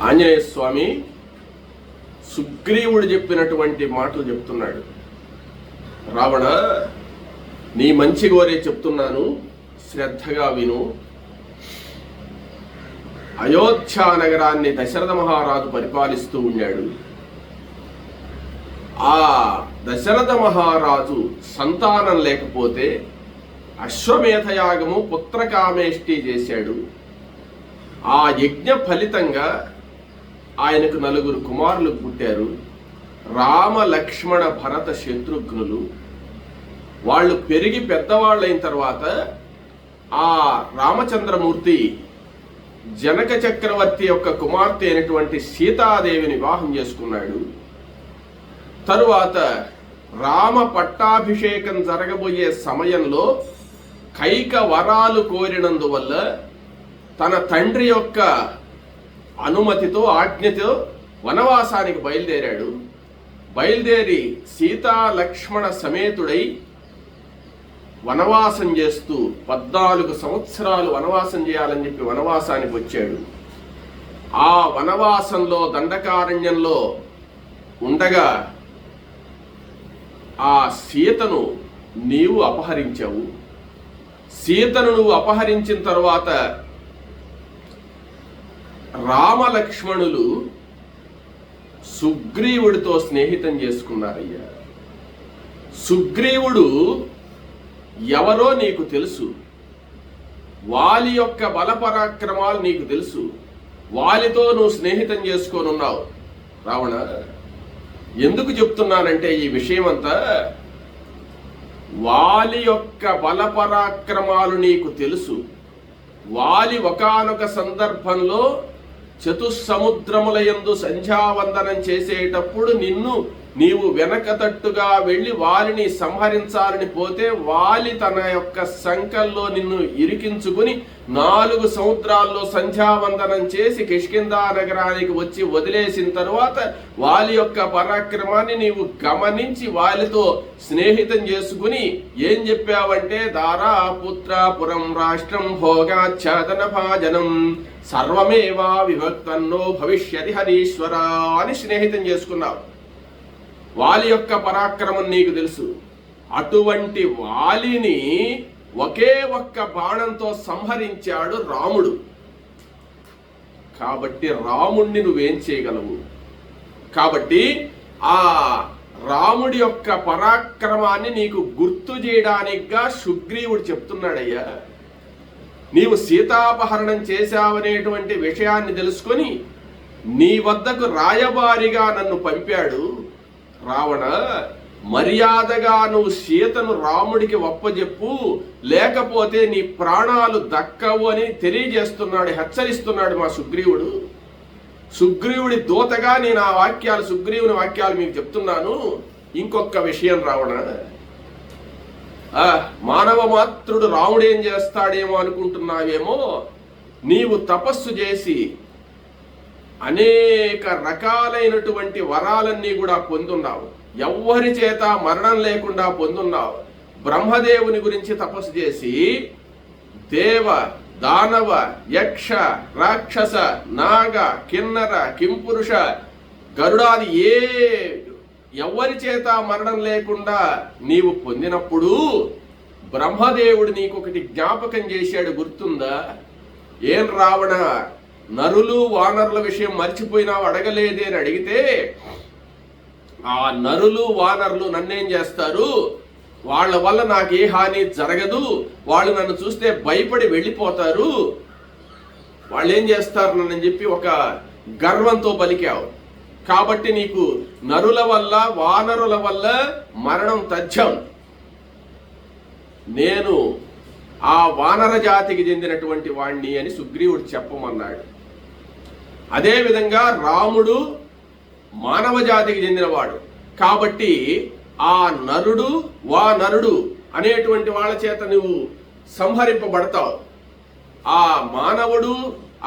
ఆంజనేయ స్వామి సుగ్రీవుడు చెప్పినటువంటి మాటలు చెప్తున్నాడు. రావణ, నీ మంచి కోరే చెప్తున్నాను, శ్రద్ధగా విను. అయోధ్య నగరాన్ని దశరథ మహారాజు పరిపాలిస్తూ ఉన్నాడు. ఆ దశరథ మహారాజు సంతానం లేకపోతే అశ్వమేధయాగము పుత్రకామేష్టి చేశాడు. ఆ యజ్ఞ ఫలితంగా ఆయనకు 4 కుమారులు పుట్టారు. రామ, లక్ష్మణ, భరత, శత్రుఘ్నులు. వాళ్ళు పెరిగి పెద్దవాళ్ళైన తర్వాత ఆ రామచంద్రమూర్తి జనక చక్రవర్తి యొక్క కుమార్తె అయినటువంటి సీతాదేవిని వివాహం చేసుకున్నాడు. తరువాత రామ పట్టాభిషేకం జరగబోయే సమయంలో కైక వరాలు కోరినందువల్ల తన తండ్రి యొక్క అనుమతితో, ఆజ్ఞతో వనవాసానికి బయలుదేరాడు. బయలుదేరి సీతా లక్ష్మణ సమేతుడై వనవాసం చేస్తూ 14 సంవత్సరాలు వనవాసం చేయాలని చెప్పి వనవాసానికి వచ్చాడు. ఆ వనవాసంలో దండకారణ్యంలో ఉండగా ఆ సీతను నీవు అపహరించావు. సీతను నువ్వు అపహరించిన తర్వాత రామలక్ష్మణులు సుగ్రీవుడితో స్నేహితం చేసుకున్నారయ్యా. సుగ్రీవుడు ఎవరో నీకు తెలుసు. వాలి యొక్క బలపరాక్రమాలు నీకు తెలుసు. వాలితో నువ్వు స్నేహితం చేసుకోనున్నావు. రావణ, ఎందుకు చెప్తున్నానంటే ఈ విషయం అంతా, వాలి యొక్క బలపరాక్రమాలు నీకు తెలుసు. వాలి ఒకానొక సందర్భంలో చతుస్సముద్రముల యందు సంధ్యావందనం చేసేటప్పుడు నీవు వెనకతట్టుగా వెళ్ళి వాలిని సంహరించాలని పోతే వాలి తన యొక్క సంకల్లో నిన్ను ఇరికించుకుని 4 సముద్రాల్లో సంధ్యావందనం చేసి కిష్కిందా నగరానికి వచ్చి వదిలేసిన తరువాత వాలి యొక్క పరాక్రమాన్ని నీవు గమనించి వాలితో స్నేహితం చేసుకుని ఏం చెప్పావంటే, దారా పుత్ర పురం రాష్ట్రం భోగాచ్ఛాదన భాజనం సర్వమేవా విభక్తన్నో భవిష్యతి హరీశ్వర అని స్నేహితం చేసుకున్నావు. వాలి యొక్క పరాక్రమం నీకు తెలుసు. అటువంటి వాలిని ఒకే ఒక్క బాణంతో సంహరించాడు రాముడు. కాబట్టి రాముణ్ణి నువ్వేం చేయగలవు? కాబట్టి ఆ రాముడి యొక్క పరాక్రమాన్ని నీకు గుర్తు చేయడానికిగా సుగ్రీవుడు చెప్తున్నాడయ్యా. నీవు సీతాపహరణం చేశావనేటువంటి విషయాన్ని తెలుసుకొని నీ వద్దకు రాయబారిగా నన్ను పంపాడు. రావణ, మర్యాదగా నువ్వు సీతను రాముడికి ఒప్పజెప్పు, లేకపోతే నీ ప్రాణాలు దక్కవు అని తెలియజేస్తున్నాడు, హెచ్చరిస్తున్నాడు మా సుగ్రీవుడు. సుగ్రీవుడి దూతగా నేను ఆ వాక్యాలు, సుగ్రీవుని వాక్యాలు మీకు చెప్తున్నాను. ఇంకొక విషయం రావణ, మానవ మాత్రుడు రాముడేం చేస్తాడేమో అనుకుంటున్నావేమో. నీవు తపస్సు చేసి అనేక రకాలైనటువంటి వరాలన్నీ కూడా పొందున్నావు. ఎవ్వరి చేత మరణం లేకుండా పొందున్నావు. బ్రహ్మదేవుని గురించి తపస్సు చేసి దేవ, దానవ, యక్ష, రాక్షస, నాగ, కిన్నర, కింపురుష, గరుడాది ఎవరి చేత మరణం లేకుండా నీవు పొందినప్పుడు బ్రహ్మదేవుడు నీకొకటి జ్ఞాపకం చేశాడు, గుర్తుందా? ఏం రావణ, నరులు వానరుల విషయం మర్చిపోయినావు, అడగలేదే అని అడిగితే, ఆ నరులు వానరులు నన్నేం చేస్తారు, వాళ్ళ వల్ల నాకు ఏ హాని జరగదు, వాళ్ళు నన్ను చూస్తే భయపడి వెళ్ళిపోతారు, వాళ్ళు ఏం చేస్తారు నన్ను చెప్పి ఒక గర్వంతో పలికావు. కాబట్టి నీకు నరుల వల్ల వానరుల వల్ల మరణం తథ్యం. నేను ఆ వానర జాతికి చెందినటువంటి వాణ్ణి అని సుగ్రీవుడు చెప్పమన్నాడు. అదేవిధంగా రాముడు మానవ జాతికి చెందినవాడు. కాబట్టి ఆ నరుడు, వానరుడు అనేటువంటి వాళ్ళ చేత నువ్వు సంహరింపబడతావు. ఆ మానవుడు,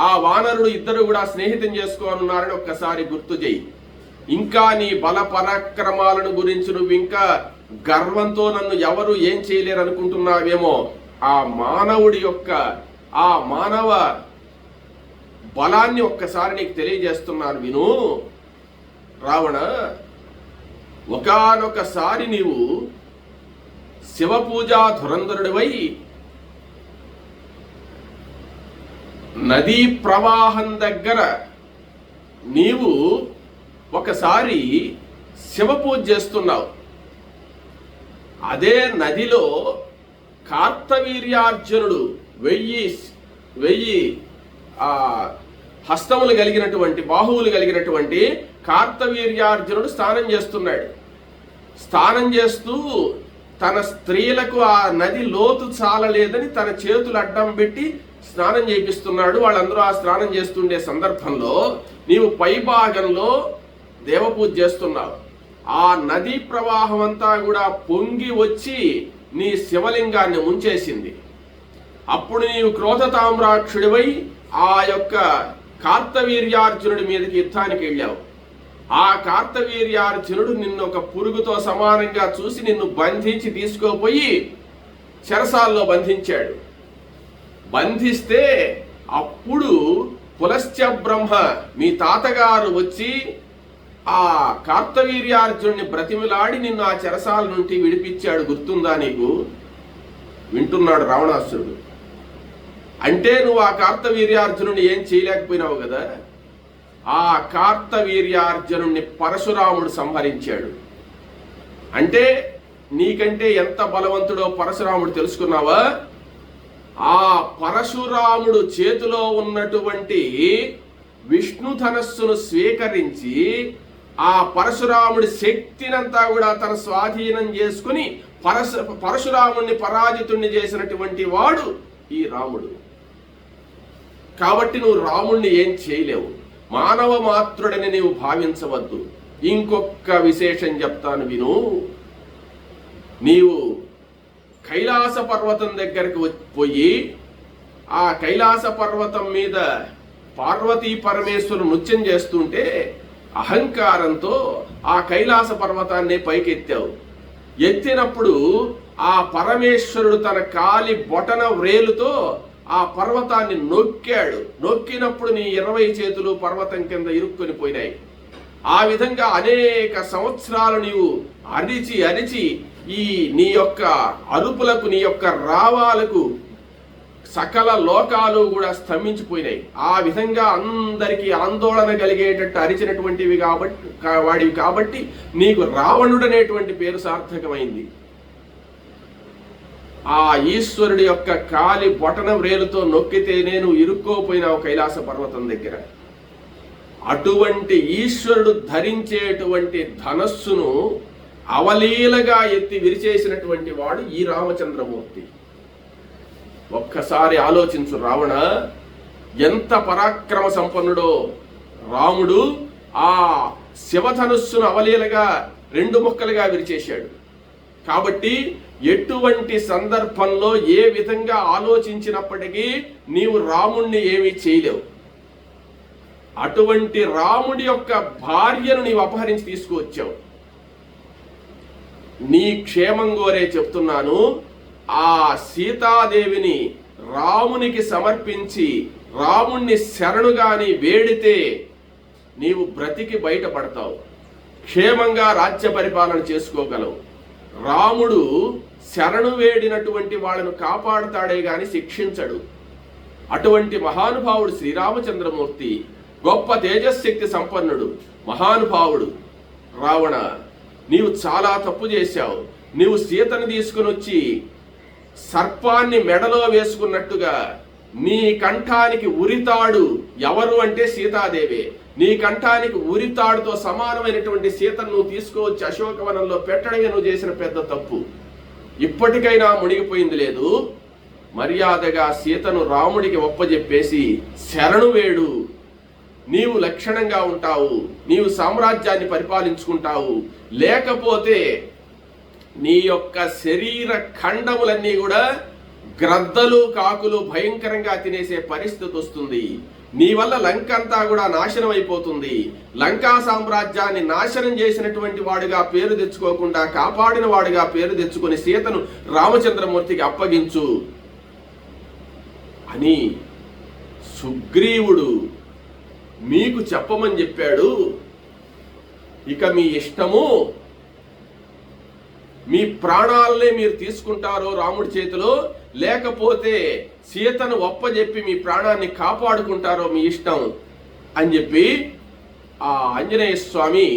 ఆ వానరుడు ఇద్దరు కూడా స్నేహితం చేసుకోనున్నారని ఒక్కసారి గుర్తు చేయి. ఇంకా నీ బల పరాక్రమాలను గురించి నువ్వు ఇంకా గర్వంతో నన్ను ఎవరు ఏం చేయలేరు అనుకుంటున్నావేమో. ఆ మానవుడి యొక్క, ఆ మానవ బలాన్ని ఒక్కసారి నీకు తెలియజేస్తున్నాను విను రావణ. ఒకానొకసారి నీవు శివపూజా ధురంధరుడివై నదీ ప్రవాహం దగ్గర నీవు ఒకసారి శివపూజ చేస్తున్నావు. అదే నదిలో కార్తవీర్యార్జునుడు 1000 హస్తములు కలిగినటువంటి బాహువులు కలిగినటువంటి కార్తవీర్యార్జునుడు స్నానం చేస్తున్నాడు. స్నానం చేస్తూ తన స్త్రీలకు ఆ నది లోతు చాలలేదని తన చేతులు అడ్డం పెట్టి స్నానం చేపిస్తున్నాడు. వాళ్ళందరూ ఆ స్నానం చేస్తుండే సందర్భంలో నీవు పై భాగంలో దేవపూజ చేస్తున్నావు. ఆ నదీ ప్రవాహం అంతా కూడా పొంగి వచ్చి నీ శివలింగాన్ని ముంచేసింది. అప్పుడు నీవు క్రోధతామ్రాక్షుడివై ఆ యొక్క కార్తవీర్యార్జునుడి మీదకి యుద్ధానికి వెళ్ళావు. ఆ కార్తవీర్యార్జునుడు నిన్ను ఒక పురుగుతో సమానంగా చూసి నిన్ను బంధించి తీసుకుపోయి చెరసాల్లో బంధించాడు. బంధిస్తే అప్పుడు పులశ్చ బ్రహ్మ మీ తాతగారు వచ్చి ఆ కార్తవీర్యార్జునుడిని బ్రతిమిలాడి నిన్ను ఆ చెరసాల నుండి విడిపించాడు. గుర్తుందా నీకు? వింటున్నాడు రావణాసురుడు. అంటే నువ్వు ఆ కార్తవీర్యార్జునుడిని ఏం చేయలేకపోయినావు కదా. ఆ కార్తవీర్యార్జునుడిని పరశురాముడు సంహరించాడు. అంటే నీకంటే ఎంత బలవంతుడో పరశురాముడు తెలుసుకున్నావా? ఆ పరశురాముడు చేతిలో ఉన్నటువంటి విష్ణు ధనస్సును స్వీకరించి ఆ పరశురాముడి శక్తినంతా కూడా తన స్వాధీనం చేసుకుని పరశురాముడిని పరాజితుణ్ణి చేసినటువంటి వాడు ఈ రాముడు. కాబట్టి నువ్వు రాముణ్ణి ఏం చేయలేవు. మానవ మాత్రుడని నీవు భావించవద్దు. ఇంకొక విశేషం చెప్తాను విను. నీవు కైలాస పర్వతం దగ్గరకు పోయి ఆ కైలాస పర్వతం మీద పార్వతీ పరమేశ్వరుడు నృత్యం చేస్తుంటే అహంకారంతో ఆ కైలాస పర్వతాన్ని పైకెత్తావు. ఎత్తినప్పుడు ఆ పరమేశ్వరుడు తన కాలి బొటన వ్రేలుతో ఆ పర్వతాన్ని నొక్కాడు. నొక్కినప్పుడు నీ 20 చేతులు పర్వతం కింద ఇరుక్కొని పోయినాయి. ఆ విధంగా అనేక సంవత్సరాలు నీవు అరిచి అరిచి ఈ నీ యొక్క అరుపులకు నీ యొక్క రావాలకు సకల లోకాలు కూడా స్తంభించిపోయినాయి. ఆ విధంగా అందరికీ ఆందోళన కలిగేటట్టు అరిచినటువంటివి వాడివి కాబట్టి నీకు రావణుడు అనేటువంటి పేరు సార్థకమైంది. ఆ ఈశ్వరుడి యొక్క కాలి బొటన వ్రేలుతో నొక్కితే నేను ఇరుక్కోపోయినావు కైలాస పర్వతం దగ్గర. అటువంటి ఈశ్వరుడు ధరించేటువంటి ధనస్సును అవలీలగా ఎత్తి విరిచేసినటువంటి వాడు ఈ రామచంద్రమూర్తి. ఒక్కసారి ఆలోచించు రావణ, ఎంత పరాక్రమ సంపన్నుడో రాముడు. ఆ శివధనుస్సును అవలీలగా 2 ముక్కలుగా విరిచేశాడు. కాబట్టి ఎటువంటి సందర్భంలో ఏ విధంగా ఆలోచించినప్పటికీ నీవు రాముణ్ణి ఏమీ చేయలేవు. అటువంటి రాముడి యొక్క భార్యను నీవు అపహరించి తీసుకువచ్చావు. నీ క్షేమం కోరే చెప్తున్నాను. ఆ సీతాదేవిని రామునికి సమర్పించి రాముణ్ణి శరణుగాని వేడితే నీవు బ్రతికి బయటపడతావు. క్షేమంగా రాజ్య పరిపాలన చేసుకోగలవు. రాముడు శరణు వేడినటువంటి వాళ్ళను కాపాడుతాడే గాని శిక్షించడు. అటువంటి మహానుభావుడు శ్రీరామచంద్రమూర్తి, గొప్ప తేజశక్తి సంపన్నుడు, మహానుభావుడు. రావణ, నీవు చాలా తప్పు చేశావు. నీవు సీతను తీసుకుని వచ్చి సర్పాన్ని మెడలో వేసుకున్నట్టుగా నీ కంఠానికి ఉరితాడు ఎవరు అంటే సీతాదేవే. నీ కంఠానికి ఉరితాడుతో సమానమైనటువంటి సీతను నువ్వు తీసుకువచ్చి అశోకవనంలో పెట్టడమే నువ్వు చేసిన పెద్ద తప్పు. ఇప్పటికైనా మునిగిపోయింది లేదు. మర్యాదగా సీతను రాముడికి ఒప్పజెప్పేసి శరణు వేడు. నీవు లక్షణంగా ఉంటావు, నీవు సామ్రాజ్యాన్ని పరిపాలించుకుంటావు. లేకపోతే నీ యొక్క శరీర ఖండములన్నీ కూడా గ్రద్దలు కాకులు భయంకరంగా తినేసే పరిస్థితి వస్తుంది. నీ వల్ల లంక అంతా కూడా నాశనం అయిపోతుంది. లంకా సామ్రాజ్యాన్ని నాశనం చేసినటువంటి వాడుగా పేరు తెచ్చుకోకుండా కాపాడిన వాడుగా పేరు తెచ్చుకొని సీతను రామచంద్రమూర్తికి అప్పగించు అని సుగ్రీవుడు మీకు చెప్పమని చెప్పాడు. ఇక మీ ఇష్టము, మీ ప్రాణాలనే మీరు తీసుకుంటారో రాముడి చేతిలో, లేకపోతే సీతను ఒప్పజెప్పి మీ ప్రాణాన్ని కాపాడుకుంటారో మీ ఇష్టం అని చెప్పి ఆ ఆంజనేయ స్వామి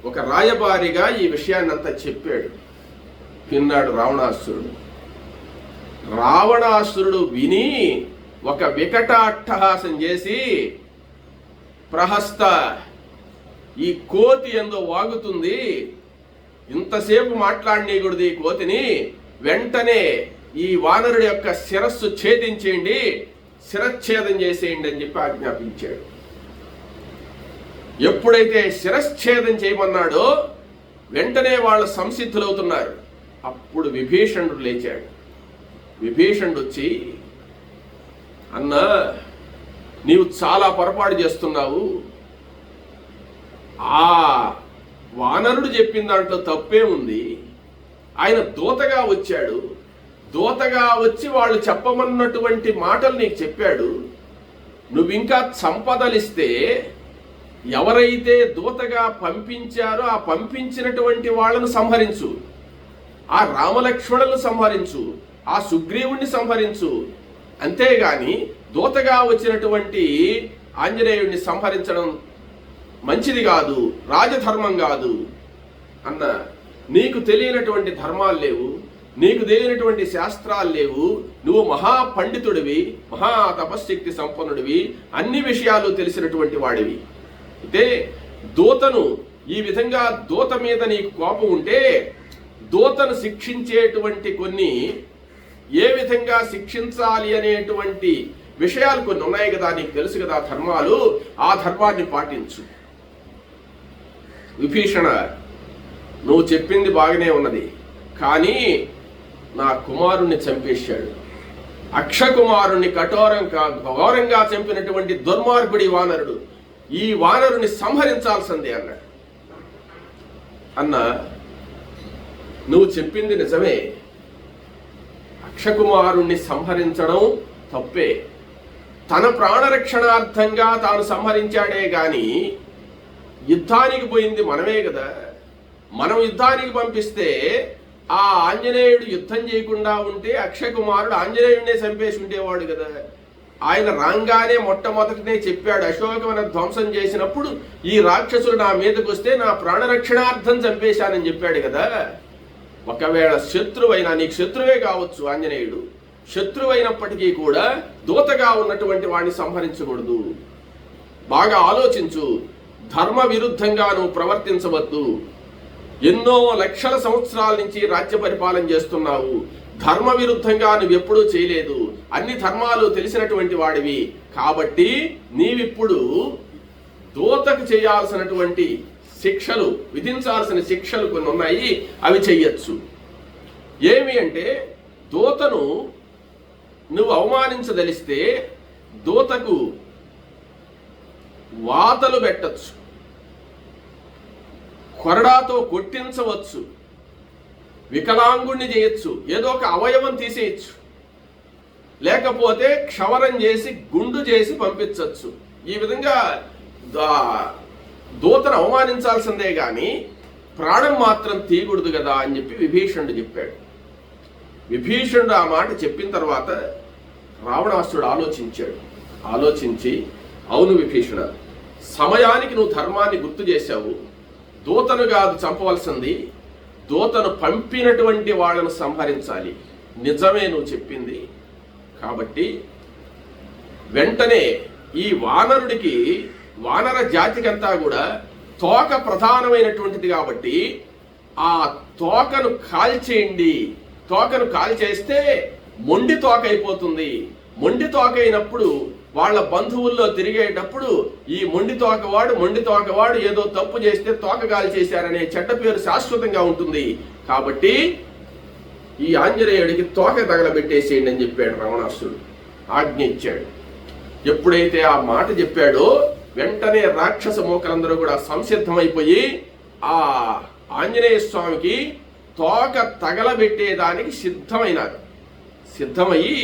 ఒక రాయబారిగా ఈ విషయాన్ని అంతా చెప్పాడు. విన్నాడు రావణాసురుడు విని ఒక వికట అట్టహాసం చేసి, ప్రహస్త, ఈ కోతి ఎందో వాగుతుంది, ఇంతసేపు మాట్లాడనీయకూడదు ఈ కోతిని, వెంటనే ఈ వానరుడి యొక్క శిరస్సు ఛేదించేయండి, శిరచ్ఛేదం చేసేయండి అని చెప్పి ఆజ్ఞాపించాడు. ఎప్పుడైతే శిరచ్ఛేదం చేయమన్నాడో వెంటనే వాళ్ళు సంసిద్ధులవుతున్నారు. అప్పుడు విభీషణుడు లేచాడు. విభీషణుడు వచ్చి, అన్నా, నీవు చాలా పొరపాటు చేస్తున్నావు. ఆ వానరుడు చెప్పిన దాంట్లో తప్పే ఉంది. ఆయన దూతగా వచ్చాడు, దూతగా వచ్చి వాళ్ళు చెప్పమన్నటువంటి మాటలు నీకు చెప్పాడు. నువ్వింకా సంపదలిస్తే ఎవరైతే దూతగా పంపించారో ఆ పంపించినటువంటి వాళ్ళను సంహరించు, ఆ రామలక్ష్మణులను సంహరించు, ఆ సుగ్రీవుణ్ణి సంహరించు. అంతేగాని దూతగా వచ్చినటువంటి ఆంజనేయుడిని సంహరించడం మంచిది కాదు, రాజధర్మం కాదు అన్న. నీకు తెలియనటువంటి ధర్మాలు లేవు, నీకు తెలియనటువంటి శాస్త్రాలు లేవు, నువ్వు మహాపండితుడివి, మహా తపశ్శక్తి సంపన్నుడివి, అన్ని విషయాలు తెలిసినటువంటి వాడివి. అయితే దూతను ఈ విధంగా దూత మీద నీకు కోపం ఉంటే దూతను శిక్షించేటువంటి కొన్ని, ఏ విధంగా శిక్షించాలి అనేటువంటి విషయాలు కొన్ని ఉన్నాయి కదా, నీకు తెలుసు కదా ధర్మాలు, ఆ ధర్మాన్ని పాటించు. విభీషణ, నువ్వు చెప్పింది బాగానే ఉన్నది, కానీ నా కుమారుణ్ణి చంపేశాడు. అక్షకుమారుణ్ణి ఘోరంగా చంపినటువంటి దుర్మార్గుడి వానరుడు, ఈ వానరుని సంహరించాల్సిందే అన్నాడు. అన్న, నువ్వు చెప్పింది నిజమే, అక్షకుమారుణ్ణి సంహరించడం తప్పే. తన ప్రాణరక్షణార్థంగా తాను సంహరించాడే గాని యుద్ధానికి పోయింది మనమే కదా. మనం యుద్ధానికి పంపిస్తే ఆ ఆంజనేయుడు యుద్ధం చేయకుండా ఉంటే అక్షకుమారుడు ఆంజనేయుడినే చంపేసి ఉండేవాడు కదా. ఆయన రాంగానే మొట్టమొదటినే చెప్పాడు, అశోకవన ధ్వంసం చేసినప్పుడు ఈ రాక్షసులు నా మీదకు వస్తే నా ప్రాణరక్షణార్థం చంపేశానని చెప్పాడు కదా. ఒకవేళ శత్రువైనా, నీకు శత్రువే కావచ్చు ఆంజనేయుడు, శత్రువైనప్పటికీ కూడా దూతగా ఉన్నటువంటి వాడిని సంహరించకూడదు. బాగా ఆలోచించు, ధర్మ విరుద్ధంగా నువ్వు ప్రవర్తించవద్దు. ఎన్నో లక్షల సంవత్సరాల నుంచి రాజ్య పరిపాలన చేస్తున్నావు, ధర్మ విరుద్ధంగా నువ్వెప్పుడూ చేయలేదు, అన్ని ధర్మాలు తెలిసినటువంటి వాడివి. కాబట్టి నీవిప్పుడు దూతకు చేయాల్సినటువంటి శిక్షలు, విధించాల్సిన శిక్షలు కొన్ని ఉన్నాయి, అవి చెయ్యొచ్చు. ఏమి అంటే, దూతను నువ్వు అవమానించదలిస్తే దూతకు వాతలు పెట్టచ్చు, కొరడాతో కొట్టించవచ్చు, వికలాంగుణ్ణి చేయొచ్చు, ఏదో ఒక అవయవం తీసేయచ్చు, లేకపోతే క్షవరం చేసి గుండు చేసి పంపించవచ్చు. ఈ విధంగా దూతను అవమానించాల్సిందే గాని ప్రాణం మాత్రం తీయకూడదు కదా అని చెప్పి విభీషణుడు చెప్పాడు. విభీషణుడు ఆ మాట చెప్పిన తర్వాత రావణాసురుడు ఆలోచించాడు. ఆలోచించి, అవును విభీషణ, సమయానికి నువ్వు ధర్మాన్ని గుర్తు చేశావు. దూతను కాదు చంపవలసింది, దూతను పంపినటువంటి వాళ్ళను సంహరించాలి. నిజమే నువ్వు చెప్పింది. కాబట్టి వెంటనే ఈ వానరుడికి, వానర జాతికంతా కూడా తోక ప్రధానమైనటువంటిది కాబట్టి ఆ తోకను కాల్చేయండి. తోకను కాల్చేస్తే మొండి తోక అయిపోతుంది. మొండి తోక అయినప్పుడు వాళ్ళ బంధువుల్లో తిరిగేటప్పుడు ఈ మొండి తోకవాడు ఏదో తప్పు చేస్తే తోక కాల్చేశారనే చెడ్డ పేరు శాశ్వతంగా ఉంటుంది. కాబట్టి ఈ ఆంజనేయుడికి తోక తగలబెట్టేసేయండి అని చెప్పాడు రావణాసురుడు, ఆజ్ఞ ఇచ్చాడు. ఎప్పుడైతే ఆ మాట చెప్పాడో వెంటనే రాక్షస మూకలందరూ కూడా సంసిద్ధమైపోయి ఆ ఆంజనేయ స్వామికి తోక తగలబెట్టేదానికి సిద్ధమయ్యి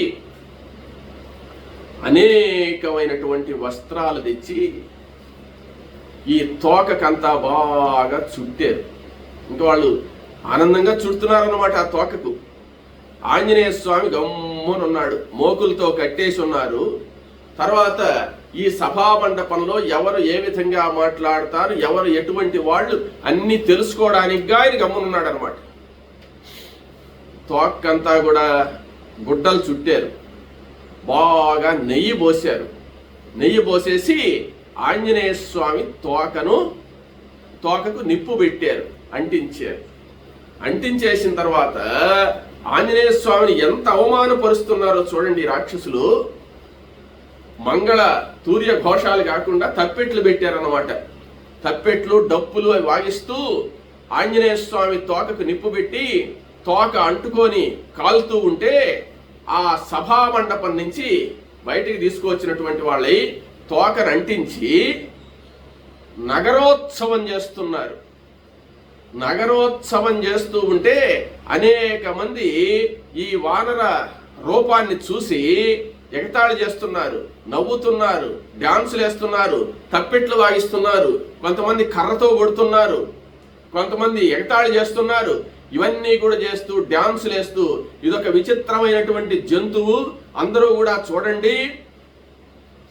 అనేకమైనటువంటి వస్త్రాలు తెచ్చి ఈ తోకకంతా బాగా చుట్టారు. ఇంకా వాళ్ళు ఆనందంగా చుడుతున్నారన్నమాట ఆ తోకకు. ఆంజనేయ స్వామి గమ్మునున్నాడు, మోకులతో కట్టేసి ఉన్నారు. తర్వాత ఈ సభా మండపంలో ఎవరు ఏ విధంగా మాట్లాడతారు, ఎవరు ఎటువంటి వాళ్ళు అన్ని తెలుసుకోవడానికి ఆయన గమ్మునున్నాడు అనమాట. తోకంతా కూడా గుడ్డలు చుట్టారు, బాగా నెయ్యి పోసారు. నెయ్యి పోసేసి ఆంజనేయ స్వామి తోకకు నిప్పు పెట్టారు, అంటించారు. అంటించేసిన తర్వాత ఆంజనేయ స్వామిని ఎంత అవమానపరుస్తున్నారో చూడండి రాక్షసులు. మంగళ తూర్య ఘోషాలు కాకుండా తప్పెట్లు పెట్టారన్నమాట. తప్పెట్లు, డప్పులు అవి వాగిస్తూ ఆంజనేయ స్వామి తోకకు నిప్పు పెట్టి తోక అంటుకొని కాలుతూ ఉంటే ఆ సభా మండపం నుంచి బయటికి తీసుకువచ్చినటువంటి వాళ్ళై తోకను అంటించి నగరోత్సవం చేస్తున్నారు. నగరోత్సవం చేస్తూ ఉంటే అనేక మంది ఈ వానర రూపాన్ని చూసి ఎగతాళి చేస్తున్నారు, నవ్వుతున్నారు, డాన్సులు వేస్తున్నారు, తప్పెట్లు వాగిస్తున్నారు, కొంతమంది కర్రతో కొడుతున్నారు, కొంతమంది ఎగతాళి చేస్తున్నారు. ఇవన్నీ కూడా చేస్తూ డాన్సులు వేస్తూ ఇదొక విచిత్రమైనటువంటి జంతువు, అందరూ కూడా చూడండి,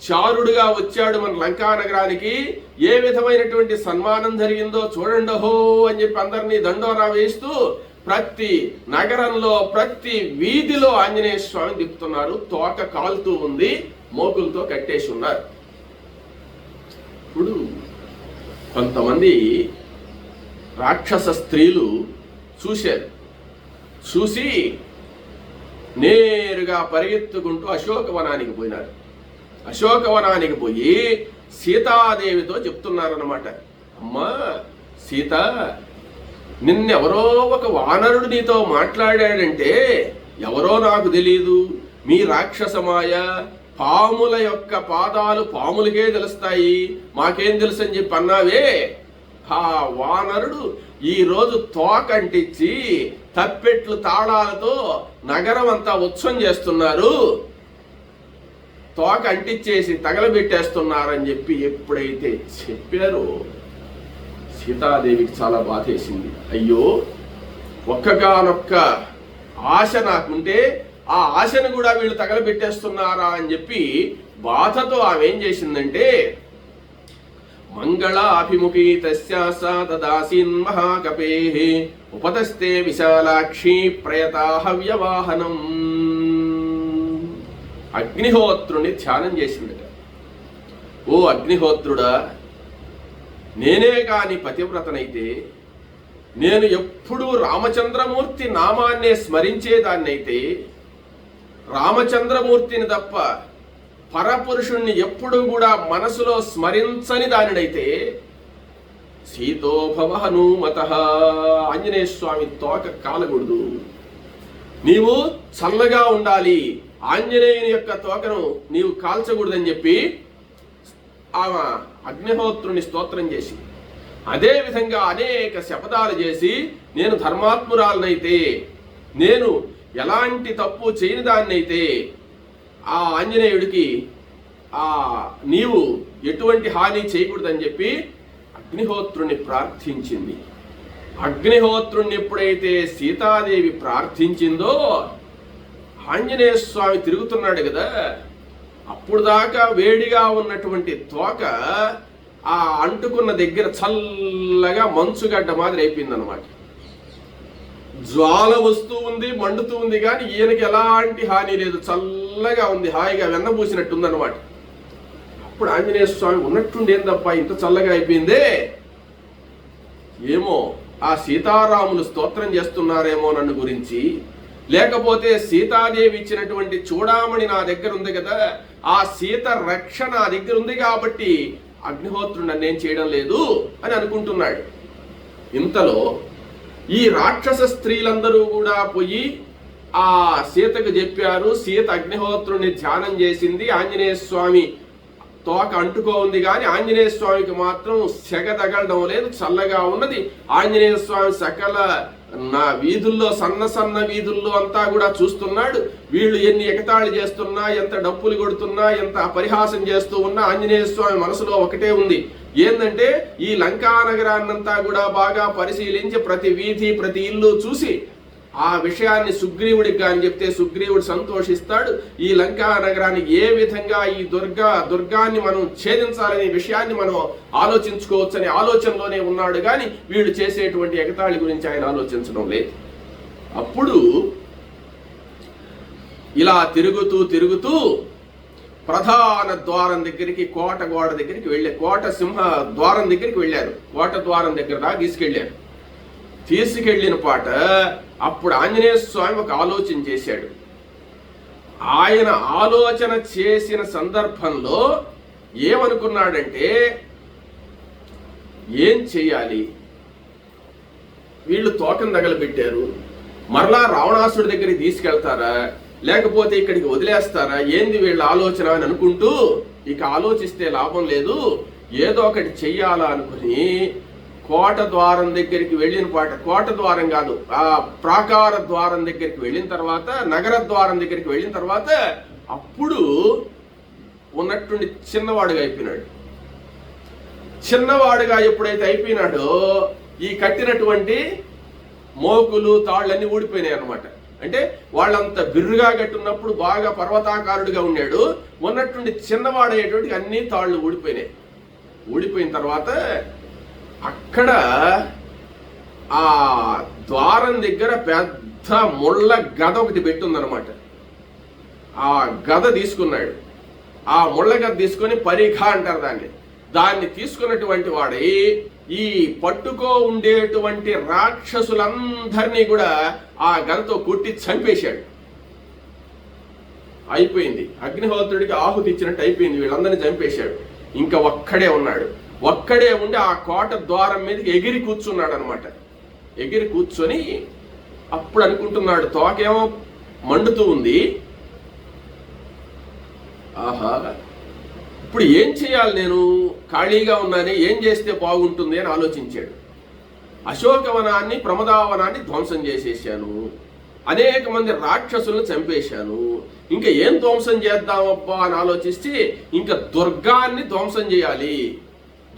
చారుడుగా వచ్చాడు మన లంకా నగరానికి, ఏ విధమైనటువంటి సన్మానం జరిగిందో చూడండి హో అని చెప్పి అందరినీ దండోరా వేస్తూ ప్రతి నగరంలో ప్రతి వీధిలో ఆంజనేయ స్వామి దిప్పుతున్నారు. తోక కాలుతూ ఉంది, మోకులతో కట్టేసి ఉన్నారు. ఇప్పుడు కొంతమంది రాక్షస స్త్రీలు చూశారు. చూసి నేరుగా పరిగెత్తుకుంటూ అశోకవనానికి పోయినారు. అశోకవనానికి పోయి సీతాదేవితో చెప్తున్నారన్నమాట, అమ్మా సీత, నిన్నెవరో ఒక వానరుడు నీతో మాట్లాడాడంటే ఎవరో నాకు తెలీదు, మీ రాక్షసమాయ, పాముల యొక్క పాదాలు పాములకే తెలుస్తాయి, మాకేం తెలుసు అని చెప్పి అన్నావే. ఆ వానరుడు ఈరోజు తోకంటిచ్చి తప్పెట్లు తాళాలతో నగరం అంతా ఉత్సవం చేస్తున్నారు, తోక అంటించేసి తగలబెట్టేస్తున్నారని చెప్పి ఎప్పుడైతే చెప్పారో సీతాదేవికి చాలా బాధేసింది. అయ్యో, ఒక్కగానొక్క ఆశ నాకుంటే ఆ ఆశను కూడా వీళ్ళు తగలబెట్టేస్తున్నారా అని చెప్పి బాధతో ఆమె ఏం చేసిందంటే, మంగళాభిముఖీ తస్యాసా తదాసీన్ మహాకపేః ఉపతస్తే విశాలాక్షి ప్రయతాహ వ్యవాహనం. అగ్నిహోత్రుని ధ్యానం చేసిందట. ఓ అగ్నిహోత్రుడా, నేనే కాని పతివ్రతనైతే, నేను ఎప్పుడూ రామచంద్రమూర్తి నామాన్నే స్మరించేదాన్నైతే, రామచంద్రమూర్తిని తప్ప పరపురుషుణ్ణి ఎప్పుడు కూడా మనసులో స్మరించని దానినైతే, సీతోభవ హనుమతః, ఆంజనేయ స్వామి తోక కాలకూడదు, నీవు చల్లగా ఉండాలి, ఆంజనేయుని యొక్క తోకను నీవు కాల్చకూడదని చెప్పి ఆమె అగ్నిహోత్రుని స్తోత్రం చేసి, అదే విధంగా అనేక శపథాలు చేసి, నేను ధర్మాత్మురాలనైతే, నేను ఎలాంటి తప్పు చేయని దాన్నైతే ఆ ఆంజనేయుడికి నీవు ఎటువంటి హాని చేయకూడదని చెప్పి అగ్నిహోత్రుని ప్రార్థించింది. అగ్నిహోత్రుని ఎప్పుడైతే సీతాదేవి ప్రార్థించిందో, ఆంజనేయ స్వామి తిరుగుతున్నాడు కదా, అప్పుడు దాకా వేడిగా ఉన్నటువంటి తోక ఆ అంటుకున్న దగ్గర చల్లగా మంచుగడ్డ మాదిరి అయిపోయిందనమాట. జ్వాల వస్తూ ఉంది, మండుతూ ఉంది, కానీ ఈయనకి ఎలాంటి హాని లేదు, చల్లగా ఉంది, హాయిగా వెన్నబూసినట్టుందన్నమాట. అప్పుడు ఆంజనేయ స్వామి ఉన్నట్టుండేందప్ప ఇంత చల్లగా అయిపోయిందే, ఏమో ఆ సీతారాములు స్తోత్రం చేస్తున్నారేమో నన్ను గురించి, లేకపోతే సీతాదేవి ఇచ్చినటువంటి చూడామణి నా దగ్గర ఉంది కదా, ఆ సీత రక్ష నా దగ్గర ఉంది కాబట్టి అగ్నిహోత్రుడు నన్నేం చేయడం లేదు అని అనుకుంటున్నాడు. ఇంతలో ఈ రాక్షస స్త్రీలందరూ కూడా పోయి ఆ సీతకు చెప్పారు. సీత అగ్నిహోత్రుడిని ధ్యానం చేసింది, ఆంజనేయ స్వామి తోక అంటుకో ఉంది, కానీ ఆంజనేయ స్వామికి మాత్రం సెగ తగలడం లేదు, చల్లగా ఉన్నది. ఆంజనేయ స్వామి సకల నా వీధుల్లో సన్న వీధుల్లో అంతా కూడా చూస్తున్నాడు. వీళ్ళు ఎన్ని ఎగతాళి చేస్తున్నా, ఎంత డప్పులు కొడుతున్నా, ఎంత పరిహాసం చేస్తూ ఉన్నా ఆంజనేయ స్వామి మనసులో ఒకటే ఉంది. ఏంటంటే ఈ లంకా నగరాన్నంతా కూడా బాగా పరిశీలించి ప్రతి వీధి ప్రతి ఇల్లు చూసి ఆ విషయాన్ని సుగ్రీవుడికి అని చెప్తే సుగ్రీవుడు సంతోషిస్తాడు. ఈ లంకా నగరాన్ని ఏ విధంగా ఈ దుర్గాన్ని మనం ఛేదించాలనే విషయాన్ని మనం ఆలోచించుకోవచ్చనే ఆలోచనలోనే ఉన్నాడు, కానీ వీళ్ళు చేసేటువంటి ఎగతాళి గురించి ఆయన ఆలోచించడం లేదు. అప్పుడు ఇలా తిరుగుతూ ప్రధాన ద్వారం దగ్గరికి, కోట గోడ దగ్గరికి వెళ్ళారు. కోట సింహ ద్వారం దగ్గరికి వెళ్ళారు. కోట ద్వారం దగ్గర దాకా తీసుకెళ్ళిన పాట అప్పుడు ఆంజనేయ స్వామి ఒక ఆలోచన చేశాడు. ఆయన ఆలోచన చేసిన సందర్భంలో ఏమనుకున్నాడంటే, ఏం చెయ్యాలి, వీళ్ళు తోకం తగలబెట్టారు, మరలా రావణాసుడి దగ్గరికి తీసుకెళ్తారా లేకపోతే ఇక్కడికి వదిలేస్తారా, ఏంది వీళ్ళ ఆలోచన అని అనుకుంటూ ఇక ఆలోచిస్తే లాభం లేదు, ఏదో ఒకటి చెయ్యాలా అనుకుని కోట ద్వారం దగ్గరికి వెళ్ళిన పాట, కోట ద్వారం కాదు, ఆ ప్రాకార ద్వారం దగ్గరికి వెళ్ళిన తర్వాత, నగర ద్వారం దగ్గరికి వెళ్ళిన తర్వాత అప్పుడు ఉన్నట్టుండి చిన్నవాడుగా అయిపోయినాడు. చిన్నవాడుగా ఎప్పుడైతే అయిపోయినాడో ఈ కట్టినటువంటి మోకులు తాళ్ళన్నీ ఊడిపోయినాయి అనమాట. అంటే వాళ్ళంత బిర్రుగా కట్టున్నప్పుడు బాగా పర్వతాకారుడిగా ఉన్నాడు, ఉన్నట్టుండి చిన్నవాడయ్యేటువంటి అన్ని తాళ్ళు ఊడిపోయినాయి. ఊడిపోయిన తర్వాత అక్కడ ఆ ద్వారం దగ్గర పెద్ద ముళ్ళ గద ఒకటి పెట్టుందనమాట. ఆ గద తీసుకున్నాడు. ఆ ముళ్ళ గద తీసుకొని పరిఖ అంటారు దాన్ని తీసుకున్నటువంటి వాడి ఈ పట్టుకో ఉండేటువంటి రాక్షసులందరినీ కూడా ఆ గదతో కొట్టి చంపేశాడు. అయిపోయింది, అగ్నిహోత్రుడికి ఆహుతి ఇచ్చినట్టు అయిపోయింది, వీళ్ళందరినీ చంపేశాడు. ఇంకా ఒక్కడే ఉన్నాడు. ఒక్కడే ఉండి ఆ కోట ద్వారం మీదకి ఎగిరి కూర్చున్నాడు అనమాట. ఎగిరి కూర్చొని అప్పుడు అనుకుంటున్నాడు, తోకేమో మండుతూ ఉంది, ఆహా ఇప్పుడు ఏం చేయాలి, నేను ఖాళీగా ఉన్నానే, ఏం చేస్తే బాగుంటుంది అని ఆలోచించాడు. అశోకవనాన్ని ప్రమదావనాన్ని ధ్వంసం చేసేసాను, అనేక మంది రాక్షసులను చంపేశాను, ఇంకా ఏం ధ్వంసం చేద్దామబ్బా అని ఆలోచిస్తే ఇంకా దుర్గాన్ని ధ్వంసం చేయాలి.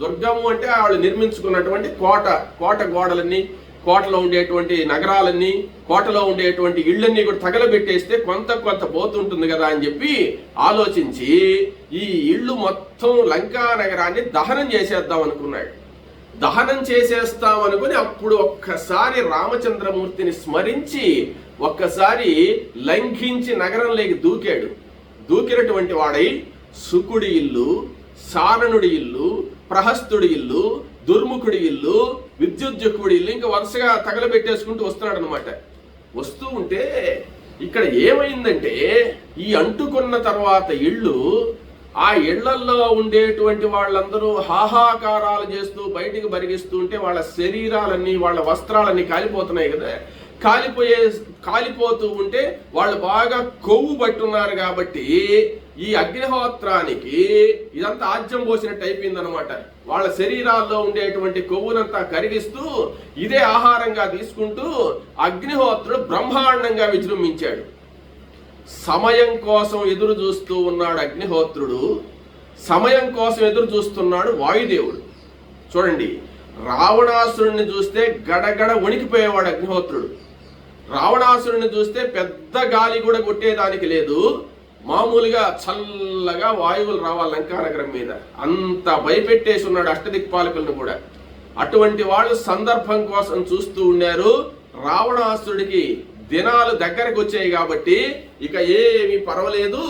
దుర్గము అంటే వాళ్ళు నిర్మించుకున్నటువంటి కోట గోడలన్నీ, కోటలో ఉండేటువంటి నగరాలన్నీ, కోటలో ఉండేటువంటి ఇళ్ళన్నీ కూడా తగలబెట్టేస్తే కొంత పోతుంటుంది కదా అని చెప్పి ఆలోచించి ఈ ఇళ్ళు మొత్తం లంకా నగరాన్ని దహనం చేసేద్దాం అనుకున్నాడు. దహనం చేసేస్తాం అనుకుని అప్పుడు ఒక్కసారి రామచంద్రమూర్తిని స్మరించి ఒక్కసారి లంఘించి నగరంలోకి దూకాడు. దూకినటువంటి వాడై సుకుడి ఇల్లు, సారణుడి ఇల్లు, ప్రహస్తుడి ఇల్లు, దుర్ముఖుడి ఇల్లు, విద్యుజ్జకుడి ఇల్లు ఇంకా వరుసగా తగలబెట్టేసుకుంటూ వస్తున్నాడు అనమాట. వస్తూ ఉంటే ఇక్కడ ఏమైందంటే ఈ అంటుకున్న తర్వాత ఇళ్ళు, ఆ ఇళ్లల్లో ఉండేటువంటి వాళ్ళందరూ హాహాకారాలు చేస్తూ బయటికి బరిగిస్తూ ఉంటే వాళ్ళ శరీరాలన్నీ, వాళ్ళ వస్త్రాలన్నీ కాలిపోతున్నాయి కదా. కాలిపోతూ ఉంటే వాళ్ళు బాగా కొవ్వు పట్టున్నారు కాబట్టి ఈ అగ్నిహోత్రానికి ఇదంతా ఆజ్యం పోసినట్టు అయిపోయింది అనమాట. వాళ్ళ శరీరాల్లో ఉండేటువంటి కొవ్వునంతా కరిగిస్తూ ఇదే ఆహారంగా తీసుకుంటూ అగ్నిహోత్రుడు బ్రహ్మాండంగా విజృంభించాడు. సమయం కోసం ఎదురు చూస్తూ ఉన్నాడు అగ్నిహోత్రుడు, సమయం కోసం ఎదురు చూస్తున్నాడు వాయుదేవుడు. చూడండి, రావణాసురుణ్ణి చూస్తే గడగడ వణికిపోయేవాడు అగ్నిహోత్రుడు. రావణాసురుణ్ణి చూస్తే పెద్ద గాలి కూడా కొట్టేదానికి లేదు, మామూలుగా చల్లగా వాయువులు రావాలి లంకానగరం మీద, అంత భయపెట్టేసి ఉన్నాడు అష్టదిక్పాలకులను కూడా. అటువంటి వాళ్ళు సందర్భం కోసం చూస్తూ ఉన్నారు. రావణాసురుడికి దినాలు దగ్గరకు వచ్చాయి కాబట్టి ఇక ఏమీ పర్వాలేదు,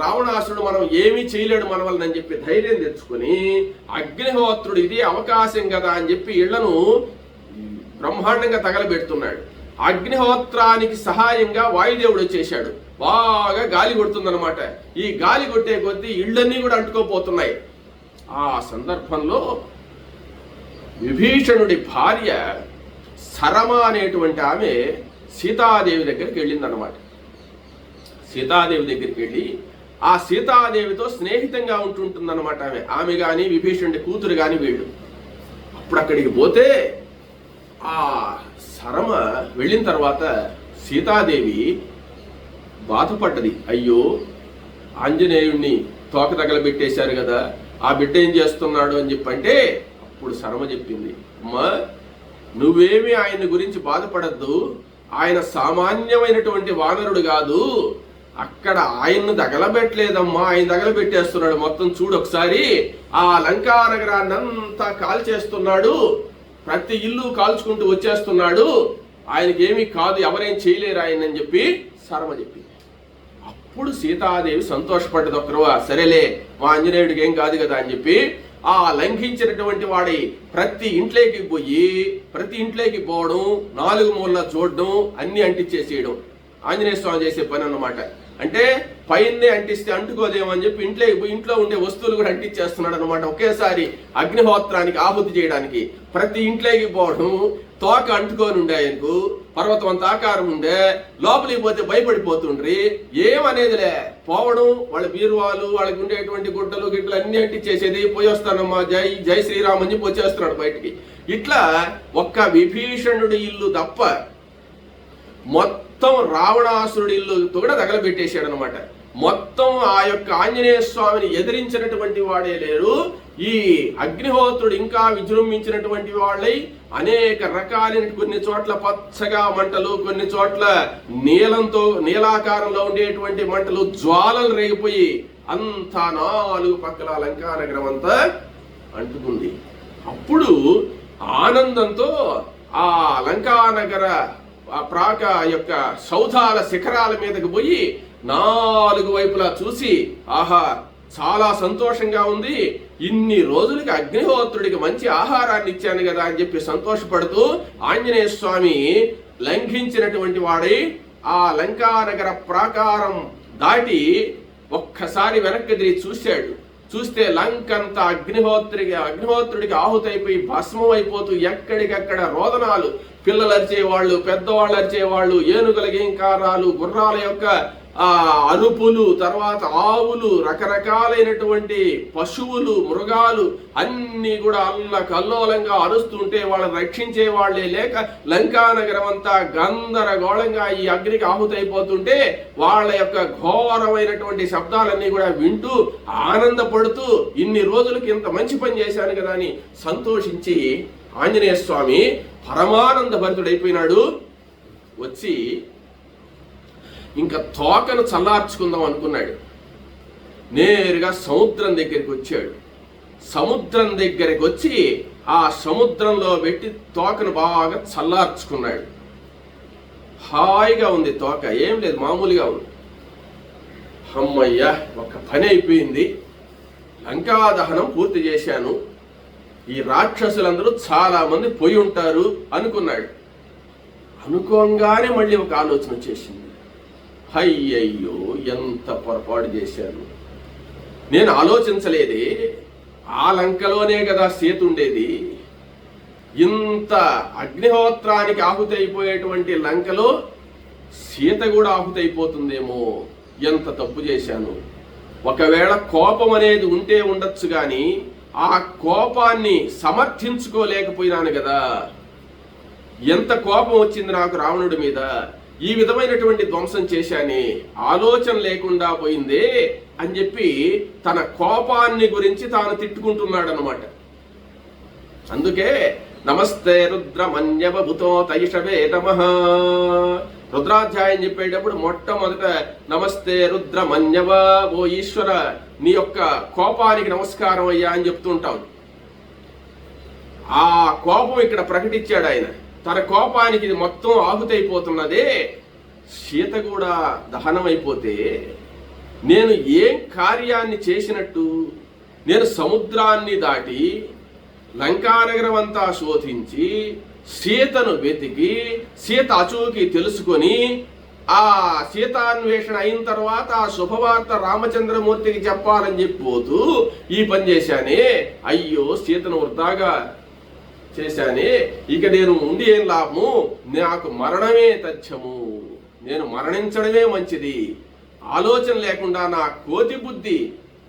రావణాసురుడు మనం ఏమీ చేయలేడు మన వలన అని చెప్పి ధైర్యం తెచ్చుకుని అగ్నిహోత్రుడు ఇదే అవకాశం కదా అని చెప్పి ఇళ్లను బ్రహ్మాండంగా తగలబెడుతున్నాడు. అగ్నిహోత్రానికి సహాయంగా వాయుదేవుడు వచ్చేశాడు. బాగా గాలి కొడుతుందన్నమాట. ఈ గాలి కొట్టే కొద్దీ ఇళ్ళన్నీ కూడా అంటుకోపోతున్నాయి. ఆ సందర్భంలో విభీషణుడి భార్య సరమ అనేటువంటి ఆమె సీతాదేవి దగ్గరికి వెళ్ళిందనమాట. సీతాదేవి దగ్గరికి వెళ్ళి ఆ సీతాదేవితో స్నేహితంగా ఉంటుందన్నమాట ఆమె కానీ విభీషణుడి కూతురు కానీ వీళ్ళు. అప్పుడు అక్కడికి పోతే ఆ సరమ వెళ్ళిన తర్వాత సీతాదేవి బాధపడ్డది. అయ్యో, ఆంజనేయుణ్ణి తోక తగలబెట్టేశారు కదా, ఆ బిడ్డ ఏం చేస్తున్నాడు అని చెప్పంటే అప్పుడు సరమ చెప్పింది, అమ్మా నువ్వేమి ఆయన గురించి బాధపడద్దు, ఆయన సామాన్యమైనటువంటి వానరుడు కాదు, అక్కడ ఆయన్ను తగలబెట్టలేదమ్మా, ఆయన తగలబెట్టేస్తున్నాడు. మొత్తం చూడు ఒకసారి, ఆ లంకా నగరాన్ని అంతా కాల్చేస్తున్నాడు, ప్రతి ఇల్లు కాల్చుకుంటూ వచ్చేస్తున్నాడు, ఆయనకేమీ కాదు, ఎవరేం చేయలేరు ఆయన అని చెప్పి సరమ చెప్పింది. అప్పుడు సీతాదేవి సంతోషపడ్డది. ఒక్కరువా సరేలే, మా ఆంజనేయుడికి ఏం కాదు కదా అని చెప్పి ఆ లంఘించినటువంటి వాడి ప్రతి ఇంట్లోకి పోవడం, 4 మూలలా చూడడం, అన్ని అంటించేసేయడం ఆంజనేయ స్వామి చేసే పని అన్నమాట. అంటే పైనే అంటిస్తే అంటుకోదేమో అని చెప్పి ఇంట్లో ఉండే వస్తువులు కూడా అంటించేస్తున్నాడు అనమాట. ఒకేసారి అగ్నిహోత్రానికి ఆహుతి చేయడానికి ప్రతి ఇంట్లోకి పోవడం, తోక అంటుకొని ఉండే, ఆయనకు పర్వతం అంత ఆకారం ఉండే, లోపలికి పోతే భయపడిపోతుండ్రి, ఏమనేదిలే పోవడం, వాళ్ళ బీరువాలు, వాళ్ళకి ఉండేటువంటి గుడ్డలు గిడ్డలు అన్ని అంటించేసేది, పోయి వస్తానమ్మా జై శ్రీరామ్ అని చెప్పి వచ్చేస్తున్నాడు బయటికి. ఇట్లా ఒక్క విభీషణుడి ఇల్లు తప్ప మొత్తం రావణాసురుడి ఇల్లుతో కూడా తగలబెట్టేశాడు అనమాట. మొత్తం ఆ యొక్క ఆంజనేయ స్వామిని ఎదిరించినటువంటి వాడే లేరు. ఈ అగ్నిహోత్రుడు ఇంకా విజృంభించినటువంటి వాళ్ళై అనేక రకాలైన, కొన్ని చోట్ల పచ్చగా మంటలు, కొన్ని చోట్ల నీలాకారంలో ఉండేటువంటి మంటలు, జ్వాలలు రేగిపోయి అంతా 4 పక్కల లంకా నగరం అంతా అంటుకుంది. అప్పుడు ఆనందంతో ఆ లంకా నగర ప్రాక యొక్క సౌధాల శిఖరాల మీదకి పోయి 4 వైపులా చూసి, ఆహా చాలా సంతోషంగా ఉంది, ఇన్ని రోజులకి అగ్నిహోత్రుడికి మంచి ఆహారాన్ని ఇచ్చాను కదా అని చెప్పి సంతోషపడుతూ ఆంజనేయ స్వామి లంఘించినటువంటి వాడై ఆ లంకా నగర ప్రాకారం దాటి ఒక్కసారి వెనక్కి తిరిగి చూశాడు. చూస్తే లంకంతా అగ్నిహోత్రుడికి ఆహుతైపోయి భస్మం అయిపోతూ ఎక్కడికక్కడ రోదనాలు, పిల్లలు అరిచేవాళ్ళు, పెద్దవాళ్ళు అరిచేవాళ్ళు, ఏనుగుల గీంకారాలు, గుర్రాల యొక్క అరుపులు, తర్వాత ఆవులు, రకరకాలైనటువంటి పశువులు, మృగాలు అన్నీ కూడా అల్లకల్లోలంగా అరుస్తుంటే వాళ్ళని రక్షించే వాళ్లే లేక లంకా నగరం అంతా గందరగోళంగా ఈ అగ్నికి ఆహుతైపోతుంటే వాళ్ళ యొక్క ఘోరమైనటువంటి శబ్దాలన్నీ కూడా వింటూ ఆనందపడుతూ ఇన్ని రోజులకి ఇంత మంచి పని చేశాను కదా అని సంతోషించి ఆంజనేయ స్వామి పరమానంద భరితుడైపోయినాడు. వచ్చి ఇంకా తోకను చల్లార్చుకుందాం అనుకున్నాడు. నేరుగా సముద్రం దగ్గరికి వచ్చాడు. సముద్రం దగ్గరికి వచ్చి ఆ సముద్రంలో పెట్టి తోకను బాగా చల్లార్చుకున్నాడు. హాయిగా ఉంది తోక, ఏం లేదు, మామూలుగా ఉంది. అమ్మయ్య, ఒక పని అయిపోయింది, లంకా దహనం పూర్తి చేశాను, ఈ రాక్షసులందరూ చాలా మంది పోయి ఉంటారు అనుకున్నాడు. అనుకోగానే మళ్ళీ ఒక ఆలోచన వచ్చేసింది. అయ్యయ్యో, ఎంత పొరపాటు చేశాను, నేను ఆలోచించలేదే, ఆ లంకలోనే కదా సీత ఉండేది, ఇంత అగ్నిహోత్రానికి ఆహుతైపోయేటువంటి లంకలో సీత కూడా ఆహుతైపోతుందేమో, ఎంత తప్పు చేశాను. ఒకవేళ కోపం అనేది ఉంటే ఉండొచ్చు కానీ ఆ కోపాన్ని సమర్థించుకోలేకపోయినాను కదా, ఎంత కోపం వచ్చింది నాకు రావణుడి మీద, ఈ విధమైనటువంటి ధ్వంసం చేశానే, ఆలోచన లేకుండా పోయిందే అని చెప్పి తన కోపాన్ని గురించి తాను తిట్టుకుంటున్నాడు అన్నమాట. అందుకే నమస్తే రుద్రమన్యవభుతో తైషవే నమః, రుద్రాధ్యాయం చెప్పేటప్పుడు మొట్టమొదట నమస్తే రుద్రమన్యవ, ఓ ఈశ్వర నీ యొక్క కోపానికి నమస్కారం అయ్యా అని చెప్తుంటాం. ఆ కోపం ఇక్కడ ప్రకటించాడు ఆయన. తన కోపానికి ఇది మొత్తం ఆహుతైపోతున్నదే, సీత కూడా దహనమైపోతే నేను ఏం కార్యాన్ని చేసినట్టు, నేను సముద్రాన్ని దాటి లంకానగరం అంతా శోధించి సీతను వెతికి సీత అచూకి తెలుసుకొని ఆ సీతాన్వేషణ అయిన తర్వాత ఆ శుభవార్త రామచంద్రమూర్తికి చెప్పాలని చెప్పిపోతూ ఈ పని చేశానే, అయ్యో సీతను వృధాగా చేశానే, ఇక నేను ఉండి ఏం లాభము, నాకు మరణమే తథ్యము, నేను మరణించడమే మంచిది. ఆలోచన లేకుండా నా కోతి బుద్ధి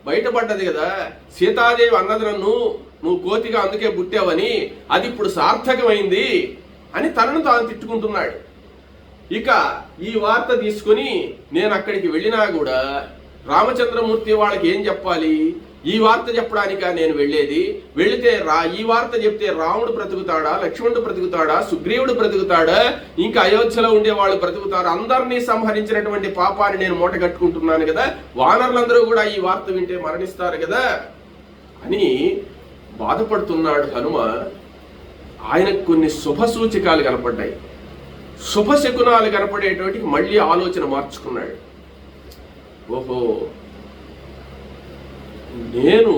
బయటపడ్డది కదా, సీతాదేవి అన్నది నన్ను నువ్వు కోతిగా అందుకే పుట్టావని, అది ఇప్పుడు సార్థకమైంది అని తనను తాను తిట్టుకుంటున్నాడు. ఇక ఈ వార్త తీసుకుని నేను అక్కడికి వెళ్ళినా కూడా రామచంద్రమూర్తి వాళ్ళకి ఏం చెప్పాలి? ఈ వార్త చెప్పడానికా నేను వెళ్ళేది? వెళితే ఈ వార్త చెప్తే రాముడు బ్రతుకుతాడా, లక్ష్మణుడు బ్రతుకుతాడా, సుగ్రీవుడు బ్రతుకుతాడా, ఇంకా అయోధ్యలో ఉండే వాళ్ళు బ్రతుకుతారు? అందరినీ సంహరించినటువంటి పాపాన్ని నేను మూట కట్టుకుంటున్నాను కదా, వానరులందరూ కూడా ఈ వార్త వింటే మరణిస్తారు కదా అని బాధపడుతున్నాడు హనుమ. ఆయనకు కొన్ని శుభ సూచికాలు కనపడ్డాయి. శుభ శకునాలు కనపడేటువంటి మళ్ళీ ఆలోచన మార్చుకున్నాడు. ఓహో, నేను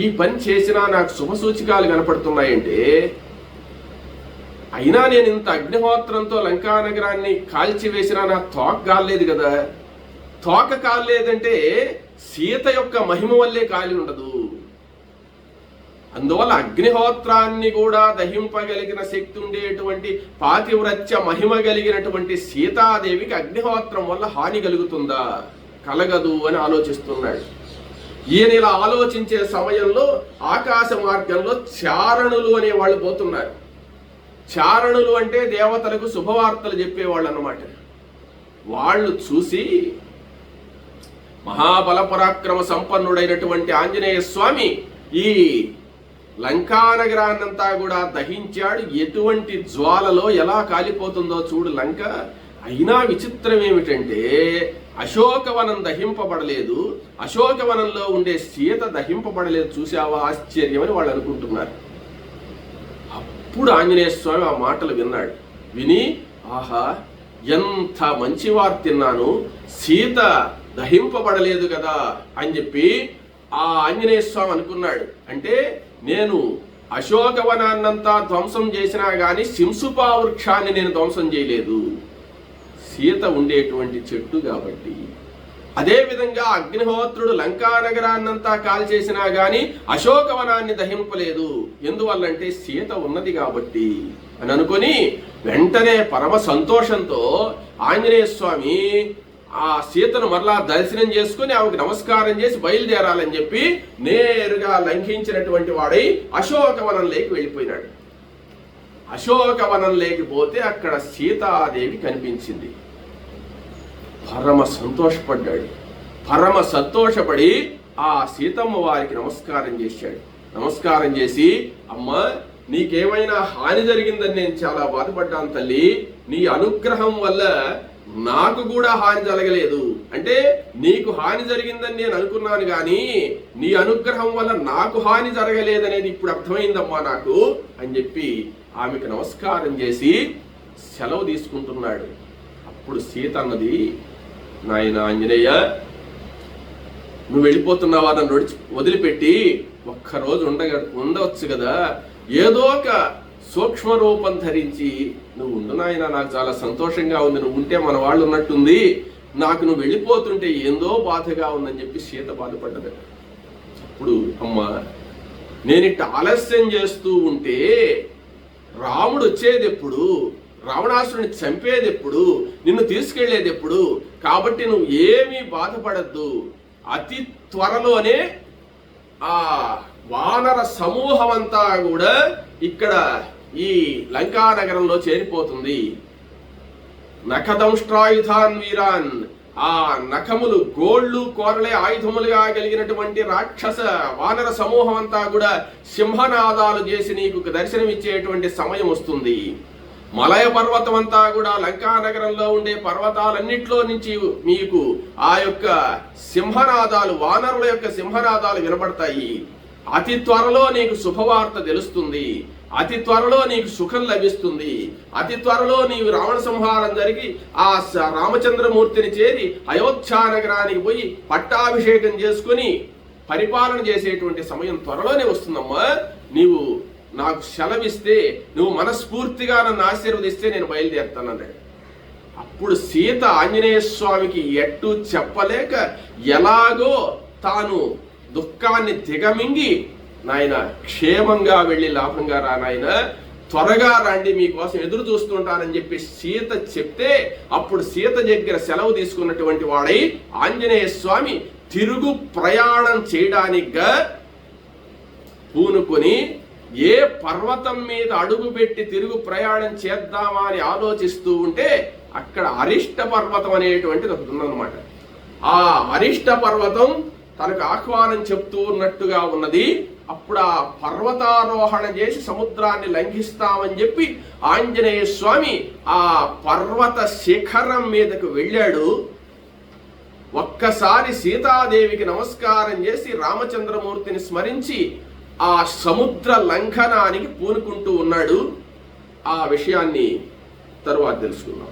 ఈ పని చేసినా నాకు శుభ సూచికాలు కనపడుతున్నాయంటే, అయినా నేను ఇంత అగ్నిహోత్రంతో లంకా నగరాన్ని కాల్చివేసినా నా తోక కాలేదు కదా. తోక కాలేదంటే సీత యొక్క మహిమ వల్లే కాలి ఉండదు. అందువల్ల అగ్నిహోత్రాన్ని కూడా దహింపగలిగిన శక్తి ఉండేటువంటి పాతివ్రత్య మహిమ కలిగినటువంటి సీతాదేవికి అగ్నిహోత్రం వల్ల హాని కలుగుతుందా? కలగదు అని ఆలోచిస్తున్నాడు. ఈయన ఇలా ఆలోచించే సమయంలో ఆకాశ మార్గంలో చారణులు అనే వాళ్ళు పోతున్నారు. చారణులు అంటే దేవతలకు శుభవార్తలు చెప్పేవాళ్ళు అన్నమాట. వాళ్ళు చూసి మహాబల పరాక్రమ సంపన్నుడైనటువంటి ఆంజనేయ స్వామి ఈ లంకానగరాన్నంతా కూడా దహించాడు. ఎటువంటి జ్వాలలో ఎలా కాలిపోతుందో చూడు లంక. అయినా విచిత్రం ఏమిటంటే అశోకవనం దహింపబడలేదు, అశోకవనంలో ఉండే సీత దహింపబడలేదు. చూసావా ఆశ్చర్యం అని వాళ్ళు అనుకుంటున్నారు. అప్పుడు ఆంజనేయ స్వామి ఆ మాటలు విన్నాడు. విని ఆహా, ఎంత మంచి వార్త తిన్నాను, సీత దహింపబడలేదు కదా అని చెప్పి ఆ ఆంజనేయ స్వామి అనుకున్నాడు. అంటే నేను అశోకవనాన్నంతా ధ్వంసం చేసినా గాని శింసుపా వృక్షాన్ని నేను ధ్వంసం చేయలేదు, సీత ఉండేటువంటి చెట్టు కాబట్టి. అదేవిధంగా అగ్నిహోత్రుడు లంకా నగరాన్నంతా కాల్చేసినా గాని అశోకవనాన్ని దహింపలేదు. ఎందువల్లంటే సీత ఉన్నది కాబట్టి అని అనుకొని వెంటనే పరమ సంతోషంతో ఆంజనేయ స్వామి ఆ సీతను మరలా దర్శనం చేసుకుని ఆమెకు నమస్కారం చేసి బయలుదేరాలని చెప్పి నేరుగా లంఘించినటువంటి వాడై అశోకవనంలోకి వెళ్ళిపోయినాడు. అశోకవనం లేకపోతే అక్కడ సీతాదేవి కనిపించింది. పరమ సంతోషపడ్డాడు. పరమ సంతోషపడి ఆ సీతమ్మ వారికి నమస్కారం చేశాడు. నమస్కారం చేసి, అమ్మ నీకేమైనా హాని జరిగిందని నేను చాలా బాధపడ్డాను తల్లి. నీ అనుగ్రహం వల్ల నాకు కూడా హాని జరగలేదు. అంటే నీకు హాని జరిగిందని నేను అనుకున్నాను కానీ నీ అనుగ్రహం వల్ల నాకు హాని జరగలేదనేది ఇప్పుడు అర్థమైందమ్మా నాకు అని చెప్పి ఆమెకు నమస్కారం చేసి సెలవు తీసుకుంటున్నాడు. అప్పుడు సీత అన్నది, నాయన ఆంజనేయ, నువ్వు వెళ్ళిపోతున్నావా? నన్ను వదిలిపెట్టి ఒక్కరోజు ఉండవచ్చు కదా, ఏదో ఒక సూక్ష్మ రూపం ధరించి నువ్వు ఉండు నాయన, నాకు చాలా సంతోషంగా ఉంది, నువ్వు ఉంటే మన వాళ్ళు ఉన్నట్టుంది, నాకు నువ్వు వెళ్ళిపోతుంటే ఏందో బాధగా ఉందని చెప్పి సీత బాధపడ్డది. అప్పుడు అమ్మ, నేనిట్ట ఆలస్యం చేస్తూ ఉంటే రాముడు వచ్చేది ఎప్పుడు, రావణాసురుని చంపేది ఎప్పుడు, నిన్ను తీసుకెళ్లేది ఎప్పుడు, కాబట్టి నువ్వు ఏమీ బాధపడద్దు. అతి త్వరలోనే ఆ వానర సమూహం అంతా కూడా ఇక్కడ ఈ లంకా నగరంలో చేరిపోతుంది. నఖదంష్ట్రాయుధాన్ వీరాన్, ఆ నఖములు గోళ్లు కోరలే ఆయుధములుగా కలిగినటువంటి రాక్షస వానర సమూహం అంతా కూడా సింహనాదాలు చేసి నీకు దర్శనమిచ్చేటువంటి సమయం వస్తుంది. మలయ పర్వతం అంతా కూడా లంకా నగరంలో ఉండే పర్వతాలన్నిట్లో నుంచి మీకు ఆ యొక్క సింహనాదాలు, వానరుల యొక్క సింహనాదాలు వినబడతాయి. అతి త్వరలో నీకు శుభవార్త తెలుస్తుంది. అతి త్వరలో నీకు సుఖం లభిస్తుంది. అతి త్వరలో నీవు రావణ సంహారం జరిగి ఆ రామచంద్రమూర్తిని చేరి అయోధ్యా నగరానికి పోయి పట్టాభిషేకం చేసుకుని పరిపాలన చేసేటువంటి సమయం త్వరలోనే వస్తుందమ్మా. నీవు నాకు సెలవిస్తే, నువ్వు మనస్ఫూర్తిగా నన్ను ఆశీర్వదిస్తే నేను బయలుదేరుతానన్నాడు. అప్పుడు సీత ఆంజనేయ స్వామికి ఎట్టు చెప్పలేక ఎలాగో తాను దుఃఖాన్ని దిగమింగి, నాయన క్షేమంగా వెళ్ళి లాభంగా రా నాయన, త్వరగా రండి, మీకోసం ఎదురు చూస్తుంటానని చెప్పి సీత చెప్తే, అప్పుడు సీత దగ్గర సెలవు తీసుకున్నటువంటి వాడై ఆంజనేయ స్వామి తిరుగు ప్రయాణం చేయడానికిగా పూనుకొని ఏ పర్వతం మీద అడుగుపెట్టి తిరుగు ప్రయాణం చేద్దామా అని ఆలోచిస్తూ ఉంటే అక్కడ అరిష్ట పర్వతం అనేటువంటిది ఒకటి ఉందన్నమాట. ఆ అరిష్ట పర్వతం తనకు ఆహ్వానం చెప్తూ ఉన్నట్టుగా ఉన్నది. అప్పుడు ఆ పర్వతారోహణ చేసి సముద్రాన్ని లంఘిస్తామని చెప్పి ఆంజనేయ స్వామి ఆ పర్వత శిఖరం మీదకు వెళ్ళాడు. ఒక్కసారి సీతాదేవికి నమస్కారం చేసి రామచంద్రమూర్తిని స్మరించి ఆ సముద్ర లంఘనానికి పూనుకుంటూ ఉన్నాడు. ఆ విషయాన్ని తరువాత తెలుసుకుందాం.